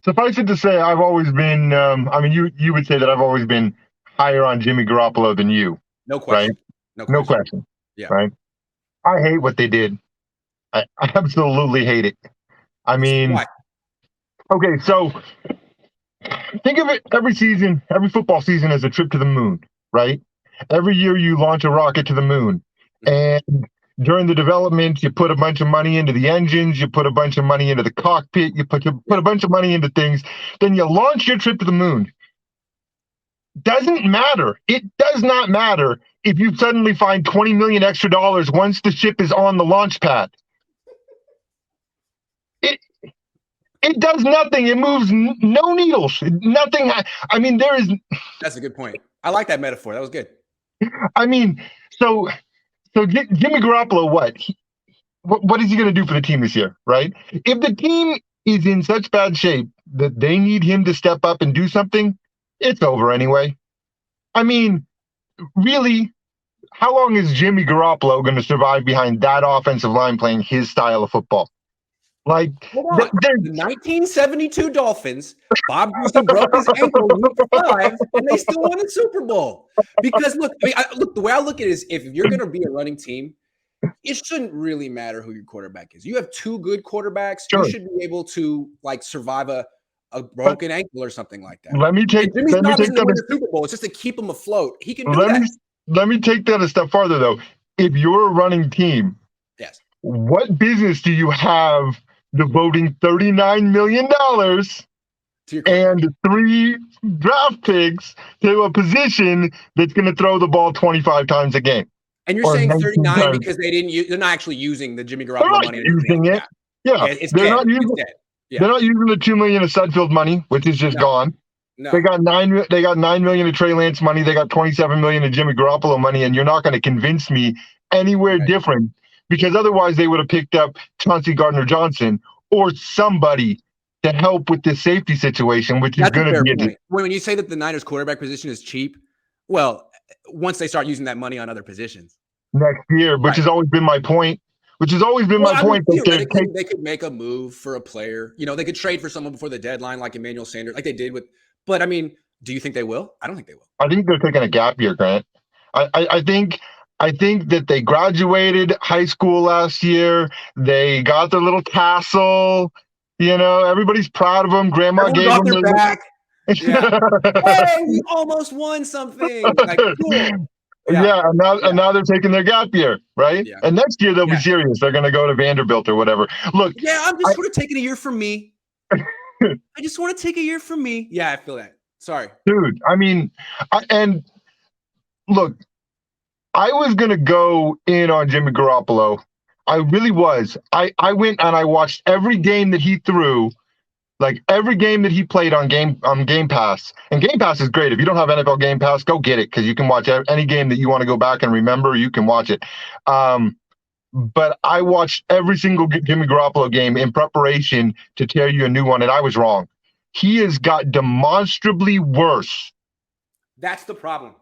Suffice it to say, I've always been. I mean, you would say that I've always been higher on Jimmy Garoppolo than you, No right? question. No No question. question, Yeah. right? I hate what they did. I absolutely hate it. I mean, Why? okay, so think of it every season, every football season as a trip to the moon, right? Every year you launch a rocket to the moon. Mhm. And during the development, you put a bunch of money into the engines, you put a bunch of money into the cockpit, you put Yeah. a bunch of money into things, then you launch your trip to the moon. Doesn't matter. It does not matter if you suddenly find 20 million extra dollars once the ship is on the launch pad. It it does nothing. It moves no needles. Nothing. I mean, there is. That's a good point. I like that metaphor. That was good. I mean, so Jimmy Garoppolo, what is he going to do for the team this year, right? If the team is in such bad shape that they need him to step up and do something, it's over anyway. I mean, really, how long is Jimmy Garoppolo going to survive behind that offensive line playing his style of football? Like, Hold on. The 1972 Dolphins, Bob Greasy broke his ankle week 5, and they still won the Super Bowl. Because look, the way I look at it is, if you're going to be a running team, it shouldn't really matter who your quarterback is. You have two good quarterbacks. You sure. should be able to survive a broken ankle or something like that. Let me take And Jimmy's let me job take isn't to win that. the Super Bowl. It's just to keep him afloat. He can do Let that. me take that a step farther though. If you're a running team, Yes. what business do you have devoting $39 million and 3 draft picks to a position that's going to throw the ball 25 times a game? And you're saying 39 because they're not actually using the Jimmy Garoppolo money. Using it. Yeah, it's they're dead. not using. It's dead. Yeah. They're not using the $2 million of Sudfeld money, which is just gone. No. They got $9 million of Trey Lance money. They got $27 million of Jimmy Garoppolo money, and you're not going to convince me anywhere different, because otherwise they would have picked up Chauncey Gardner-Johnson or somebody to help with this safety situation, which is going to be. When you say that the Niners quarterback position is cheap, well, once they start using that money on other positions next year, which has always been my point. They could make a move for a player. They could trade for someone before the deadline, like Emmanuel Sanders, like they did with. But I mean, do you think they will? I don't think they will. I think they're taking a gap year, Grant. I think that they graduated high school last year. They got their little tassel. Everybody's proud of them. Grandma gave them their back. Yeah. Hey, we almost won something. Like, cool. Yeah, and now they're taking their gap year, right? Yeah. And next year they'll be serious. They're going to go to Vanderbilt or whatever. Look, I'm just sort of taking a year from me. I just want to take a year from me. Yeah, I feel that. Sorry, dude. I mean, look, I was going to go in on Jimmy Garoppolo. I really was. I went and I watched every game that he threw. Like every game that he played on Game Pass. And Game Pass is great. If you don't have NFL Game Pass, go get it, because you can watch any game that you want to go back and remember. You can watch it. But I watched every single Jimmy Garoppolo game in preparation to tell you a new one, and I was wrong. He has got demonstrably worse. That's the problem.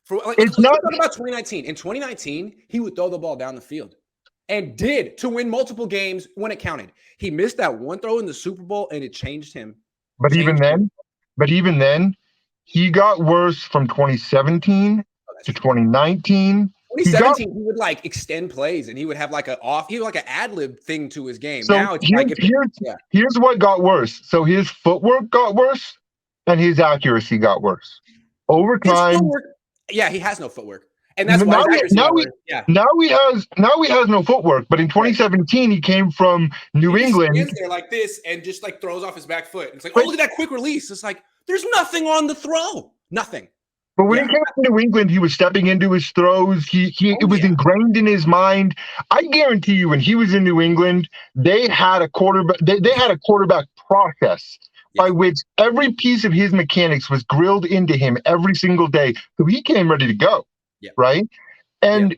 Let's talk about 2019. In 2019, he would throw the ball down the field. And did, to win multiple games when it counted. He missed that one throw in the Super Bowl, and it changed him. Even then, he got worse from 2017 to 2019. 2017, he would extend plays, and he would have an ad-lib thing to his game. So now it's here's what got worse. So his footwork got worse, and his accuracy got worse over time. He has no footwork. And that's why now he has no footwork. But in 2017, he came from New England. He stands there like this and just throws off his back foot. It's like, look at that quick release. It's like there's nothing on the throw, nothing. But when he came to New England, he was stepping into his throws. It was ingrained in his mind. I guarantee you, when he was in New England, they had a quarterback. They had a quarterback process by which every piece of his mechanics was grilled into him every single day, so he came ready to go. Yeah. Right. And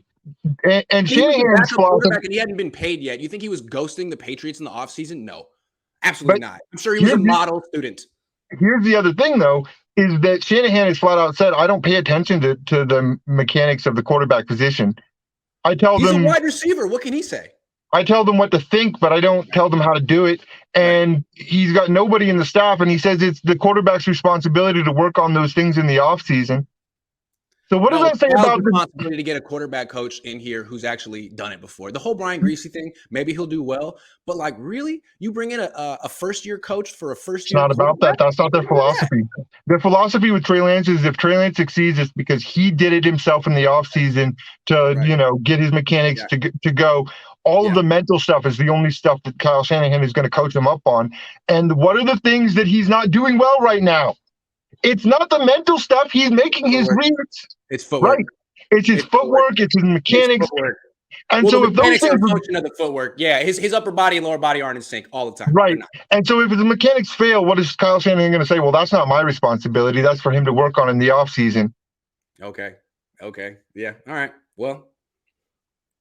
Shanahan's quarterback, and he hadn't been paid yet. You think he was ghosting the Patriots in the offseason? No, absolutely not. I'm sure he was a model student. Here's the other thing, though, is that Shanahan has flat out said, I don't pay attention to the mechanics of the quarterback position. I tell them he's a wide receiver. What can he say? I tell them what to think, but I don't tell them how to do it. Right. And he's got nobody in the staff, and he says it's the quarterback's responsibility to work on those things in the offseason. So what does No, that it's say Kyle's about the responsibility to get a quarterback coach in here who's actually done it before. The whole Brian Greasy thing, maybe he'll do well, but like, really, you bring in a first year coach for a first It's year not about that. quarterback? That's not their philosophy. Their philosophy with Trey Lance is if Trey Lance succeeds, it's because he did it himself in the offseason to, Right. get his mechanics Yeah. to go. All of Yeah. the mental stuff is the only stuff that Kyle Shanahan is going to coach him up on. And what are the things that he's not doing well right now? It's not the mental stuff. He's making his Footwork. reads. It's footwork. Right. It's his It's footwork. footwork. It's his It's mechanics. footwork. And Well, the so if those mechanics are things a function of the footwork. Yeah, his upper body and lower body aren't in sync all the time. They're right. not. And so if the mechanics fail, what is Kyle Shanahan going to say? Well, that's not my responsibility. That's for him to work on in the offseason. Okay. Yeah. All right. Well,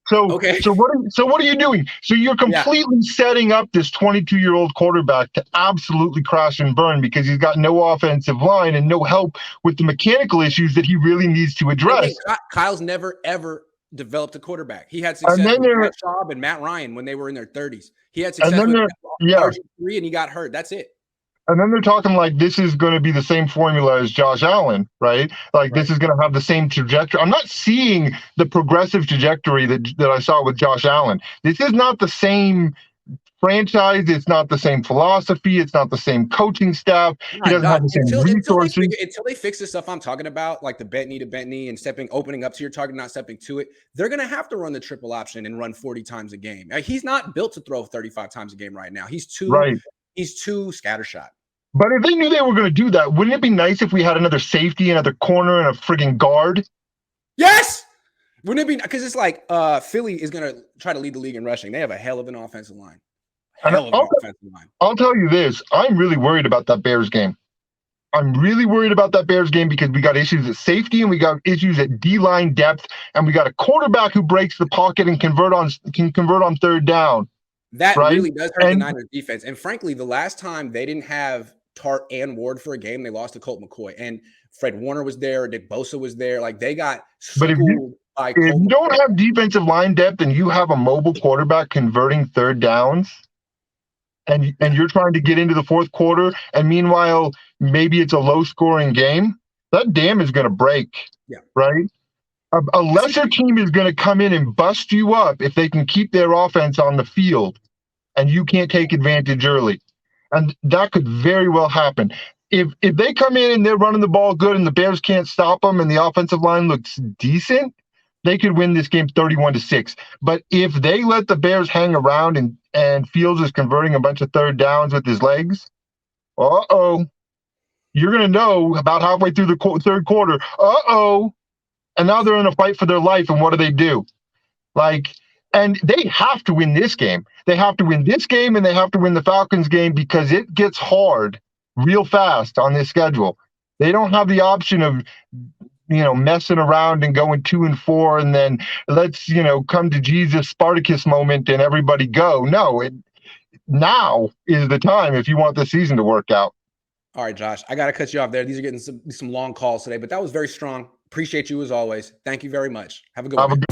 So okay. what are you doing? So you're completely setting up this 22-year-old quarterback to absolutely crash and burn because he's got no offensive line and no help with the mechanical issues that he really needs to address. Kyle's never ever developed a quarterback. He had And success then with they're Matt Schaub and Matt Ryan when they were in their 30s. He had and success then with they're yeah. RG3 and he got hurt. That's it. And then they're talking like this is going to be the same formula as Josh Allen, right? Like this is going to have the same trajectory. I'm not seeing the progressive trajectory that I saw with Josh Allen. This is not the same franchise. It's not the same philosophy. It's not the same coaching staff. He doesn't have the same resources. Until they fix the stuff I'm talking about, like the bent knee to bent knee and opening up to your target, not stepping to it, they're going to have to run the triple option and run 40 times a game. He's not built to throw 35 times a game right now. He's too scattershot. But if they knew they were going to do that, wouldn't it be nice if we had another safety, another corner, and a friggin' guard? Yes! Wouldn't it be? Because it's like Philly is going to try to lead the league in rushing. They have a hell of an offensive line. I'll tell you this. I'm really worried about that Bears game. I'm really worried about that Bears game because we got issues at safety and we got issues at D-line depth, and we got a quarterback who breaks the pocket and can convert on third down. That right? really does hurt the Niners defense. And frankly, the last time they didn't have Tart and Ward for a game, they lost to Colt McCoy. And Fred Warner was there, Nick Bosa was there. Like they got schooled by Colt McCoy. If you don't have defensive line depth and you have a mobile quarterback converting third downs, and you're trying to get into the fourth quarter, and meanwhile maybe it's a low-scoring game, that dam is going to break. Yeah. Right? A lesser team is going to come in and bust you up if they can keep their offense on the field, and you can't take advantage early. And that could very well happen. If they come in and they're running the ball good and the Bears can't stop them and the offensive line looks decent, they could win this game 31-6. But if they let the Bears hang around and Fields is converting a bunch of third downs with his legs, you're going to know about halfway through the third quarter, and now they're in a fight for their life. And what do? And they have to win this game. They have to win this game, and they have to win the Falcons game because it gets hard real fast on this schedule. They don't have the option of, messing around and going 2-4 and then let's, come to Jesus Spartacus moment and everybody go. No, now is the time if you want the season to work out. All right, Josh, I got to cut you off there. These are getting some long calls today, but that was very strong. Appreciate you as always. Thank you very much. Have a good one.